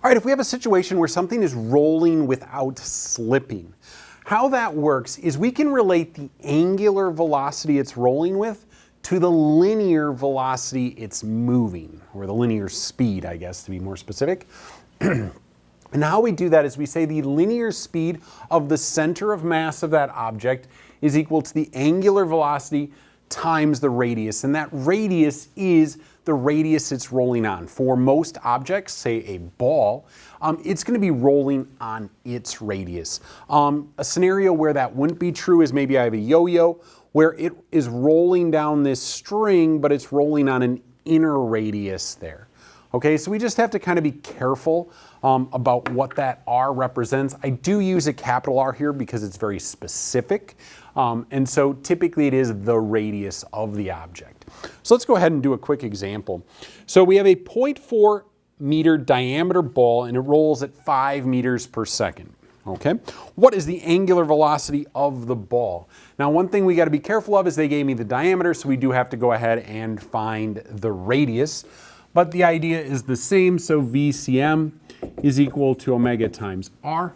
All right, if we have a situation where something is rolling without slipping, how that works is we can relate the angular velocity it's rolling with to the linear velocity it's moving, or the linear speed, I guess, to be more specific. And how we do that is we say the linear speed of the center of mass of that object is equal to the angular velocity times the radius, and that radius is the radius it's rolling on. For most objects, say a ball, it's going to be rolling on its radius. A scenario where that wouldn't be true is maybe I have a yo-yo where it is rolling down this string, but it's rolling on an inner radius there. Okay, so we just have to kind of be careful about what that R represents. I do use a capital R here because it's very specific. And so typically it is the radius of the object. So let's go ahead and do a quick example. So we have a 0.4 meter diameter ball and it rolls at 5 meters per second. Okay, what is the angular velocity of the ball? Now, one thing we got to be careful of is they gave me the diameter, so we do have to go ahead and find the radius. But the idea is the same, so VCM is equal to omega times R.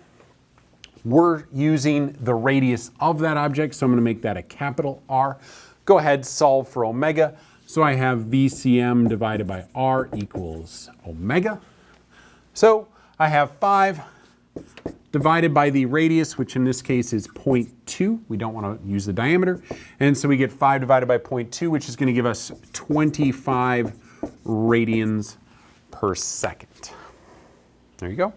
We're using the radius of that object, so I'm going to make that a capital R. Go ahead, solve for omega. So I have VCM divided by R equals omega. So I have 5 divided by the radius, which in this case is 0.2. We don't want to use the diameter. And so we get 5 divided by 0.2, which is going to give us 25 radians per second. There you go.